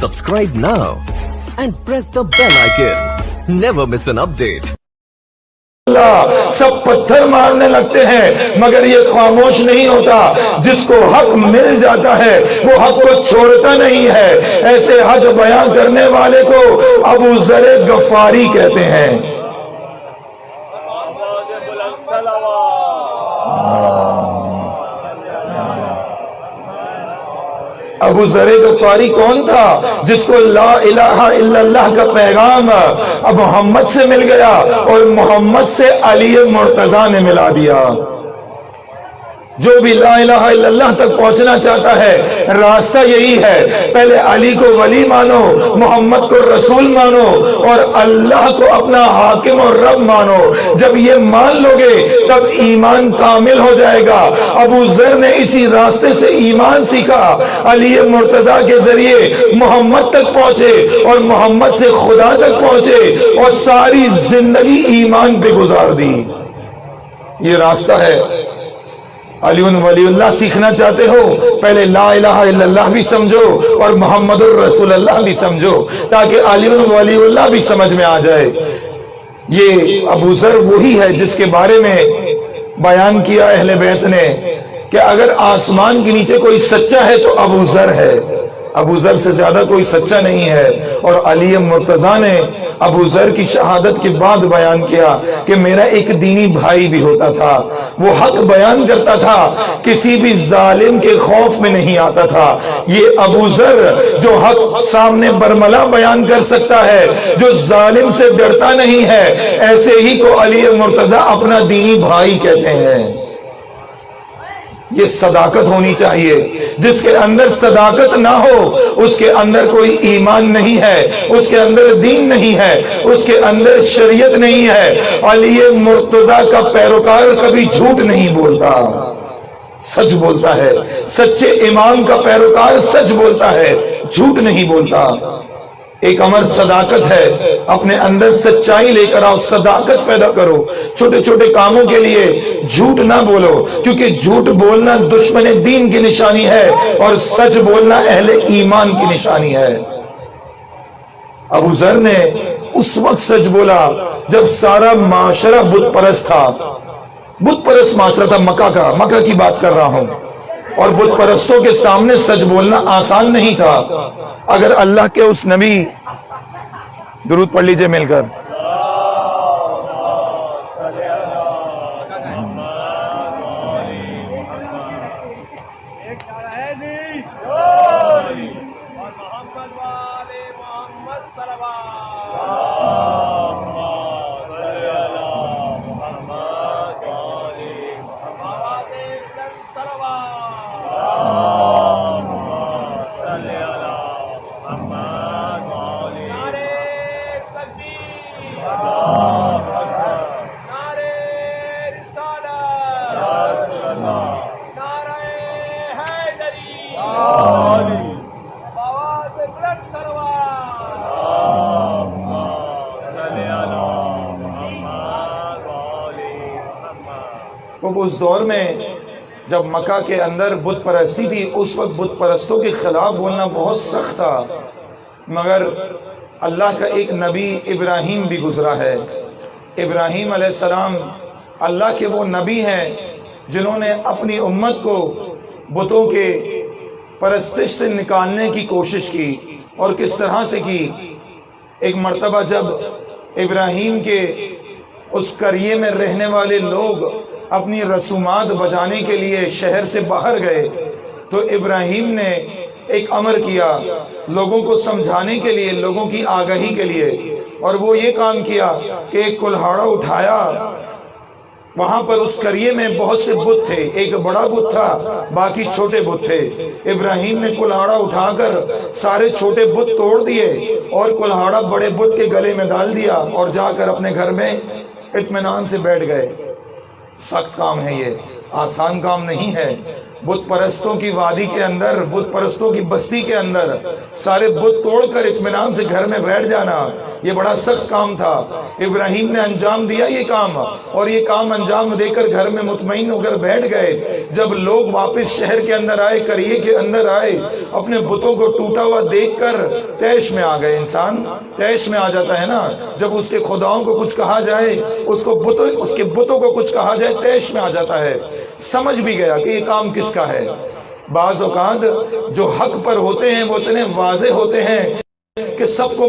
Subscribe now and press the bell icon. Never miss an update. सब पत्थर मारने लगते हैं मगर ये खामोश नहीं होता। जिसको हक मिल जाता है वो हक को छोड़ता नहीं है। ऐसे हक बयान करने वाले को अबू ज़र गफ़ारी कहते हैं। अबू ज़र गफ़ारी कौन था? जिसको ला इलाहा इल्लल्लाह का पैगाम अब मोहम्मद से मिल गया और मोहम्मद से अली मुर्तज़ा ने मिला दिया। जो भी ला इलाहा इल्लल्लाह तक पहुंचना चाहता है रास्ता यही है, पहले अली को वली मानो, मोहम्मद को रसूल मानो और अल्लाह को अपना हाकिम और रब मानो। जब ये मान लोगे तब ईमान कामिल हो जाएगा। अबू ज़र ने इसी रास्ते से ईमान सीखा, अली मुर्तज़ा के जरिए मोहम्मद तक पहुंचे और मोहम्मद से खुदा तक पहुंचे और सारी जिंदगी ईमान पे गुजार दी। ये रास्ता है। अलीउन वलीउल्लाह सीखना चाहते हो, पहले ला इलाहा इल्लल्लाह भी समझो और मोहम्मदुर रसूलुल्लाह भी समझो ताकि अलीउन वलीउल्लाह भी समझ में आ जाए। ये अबू ज़र वही है जिसके बारे में बयान किया अहले बैत ने कि अगर आसमान के नीचे कोई सच्चा है तो अबू ज़र है, अबू ज़र से ज्यादा कोई सच्चा नहीं है। और अली मुर्तज़ा ने अबू ज़र की शहादत के बाद बयान किया कि मेरा एक दीनी भाई भी होता था, वो हक बयान करता था, किसी भी जालिम के खौफ में नहीं आता था। ये अबू ज़र जो हक सामने बरमला बयान कर सकता है, जो जालिम से डरता नहीं है, ऐसे ही को अली मुर्तज़ा अपना दीनी भाई कहते हैं। ये सदाकत होनी चाहिए। जिसके अंदर सदाकत ना हो उसके अंदर कोई ईमान नहीं है, उसके अंदर दीन नहीं है, उसके अंदर शरीयत नहीं है। अली मुर्तज़ा का पैरोकार कभी झूठ नहीं बोलता, सच बोलता है। सच्चे इमाम का पैरोकार सच बोलता है, झूठ नहीं बोलता। एक अमर सदाकत है, अपने अंदर सच्चाई लेकर आओ, सदाकत पैदा करो। छोटे छोटे कामों के लिए झूठ ना बोलो, क्योंकि झूठ बोलना दुश्मन दीन की निशानी है और सच बोलना अहले ईमान की निशानी है। अबू ज़र ने उस वक्त सच बोला जब सारा माशरा बुत परस्त था। बुत परस्त माशरा था मक्का का, मक्का की बात कर रहा हूं, और बुत परस्तों के सामने सच बोलना आसान नहीं था। अगर अल्लाह के उस नबी, दुरूद पढ़ लीजिए मिलकर, उस दौर में जब मक्का के अंदर बुत परस्ती थी, उस वक्त बुत परस्तों के खिलाफ बोलना बहुत सख्त था। मगर अल्लाह का एक नबी इब्राहीम भी गुजरा है। इब्राहीम अलैहिस्सलाम अल्लाह के वो नबी हैं जिन्होंने अपनी उम्मत को बुतों के परस्तिश से निकालने की कोशिश की। और किस तरह से की? एक मर्तबा जब इब्राहीम के उस करिए में रहने वाले लोग अपनी रसूमात बजाने के लिए शहर से बाहर गए तो इब्राहीम ने एक अमर किया लोगों को समझाने के लिए, लोगों की आगाही के लिए। और वो ये काम किया कि एक कुल्हाड़ा उठाया, वहां पर उस करिए में बहुत से बुत थे, एक बड़ा बुत था, बाकी छोटे बुत थे। इब्राहीम ने कुल्हाड़ा उठाकर सारे छोटे बुत तोड़ दिए और कुल्हाड़ा बड़े बुत के गले में डाल दिया और जाकर अपने घर में इत्मीनान से बैठ गए। सख्त काम है ये। آسان کام نہیں ہے۔ بت پرستوں کی وادی کے اندر، بت پرستوں کی بستی کے اندر سارے بت توڑ کر اطمینان سے گھر میں بیٹھ جانا، یہ بڑا سخت کام تھا۔ ابراہیم نے انجام دیا یہ کام، اور یہ کام انجام دے کر گھر میں مطمئن ہو کر بیٹھ گئے۔ جب لوگ واپس شہر کے اندر آئے، قریے کے اندر آئے، اپنے بتوں کو ٹوٹا ہوا دیکھ کر تیش میں آ گئے۔ انسان تیش میں آ جاتا ہے نا، جب اس کے خداؤں کو کچھ کہا جائے، اس کے بتوں کو کچھ کہا جائے، تیش میں آ جاتا ہے۔ سمجھ بھی گیا کہ یہ کام کس کا ہے۔ بعض اوقات جو حق پر ہوتے ہیں وہ اتنے واضح ہوتے ہیں کہ سب کو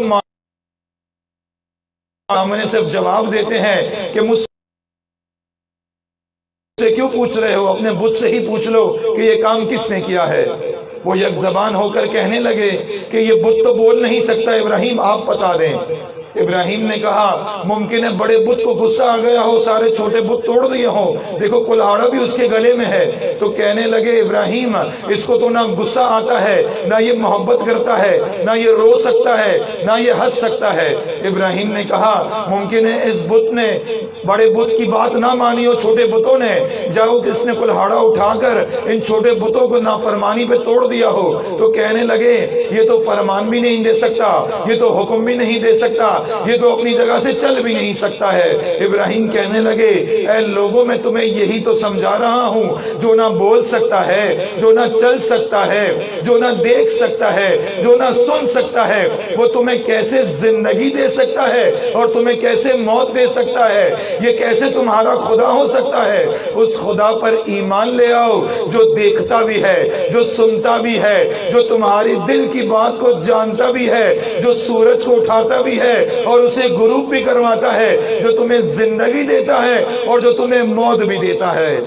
سامنے سے جواب دیتے ہیں کہ مجھ سے کیوں پوچھ رہے ہو، اپنے بت سے ہی پوچھ لو کہ یہ کام کس نے کیا ہے۔ وہ یک زبان ہو کر کہنے لگے کہ یہ بت تو بول نہیں سکتا، ابراہیم آپ بتا دیں۔ ابراہیم نے کہا ممکن ہے بڑے بت کو غصہ آ گیا ہو، سارے چھوٹے بت توڑ دیے ہوں، دیکھو کلہاڑا بھی اس کے گلے میں ہے۔ تو کہنے لگے ابراہیم اس کو تو نہ غصہ آتا ہے، نہ یہ محبت کرتا ہے، نہ یہ رو سکتا ہے، نہ یہ ہنس سکتا ہے۔ ابراہیم نے کہا ممکن ہے اس بت نے بڑے بت کی بات نہ مانی ہو، چھوٹے بتوں نے، جاؤ کس نے کلہاڑا اٹھا کر ان چھوٹے بتوں کو نافرمانی پہ توڑ دیا ہو۔ تو کہنے لگے یہ تو فرمان بھی نہیں دے سکتا، یہ تو حکم بھی نہیں دے سکتا، یہ تو اپنی جگہ سے چل بھی نہیں سکتا ہے۔ ابراہیم کہنے لگے اے لوگوں میں تمہیں یہی تو سمجھا رہا ہوں، جو نہ بول سکتا ہے، جو نہ چل سکتا ہے، جو نہ دیکھ سکتا ہے، جو نہ سن سکتا ہے، وہ تمہیں کیسے زندگی دے سکتا ہے اور تمہیں کیسے موت دے سکتا ہے، یہ کیسے تمہارا خدا ہو سکتا ہے۔ اس خدا پر ایمان لے آؤ جو دیکھتا بھی ہے، جو سنتا بھی ہے، جو تمہاری دل کی بات کو جانتا بھی ہے، جو سورج کو اٹھاتا بھی ہے اور اسے غروب بھی کرواتا ہے، جو تمہیں زندگی دیتا ہے اور جو تمہیں موت بھی دیتا ہے۔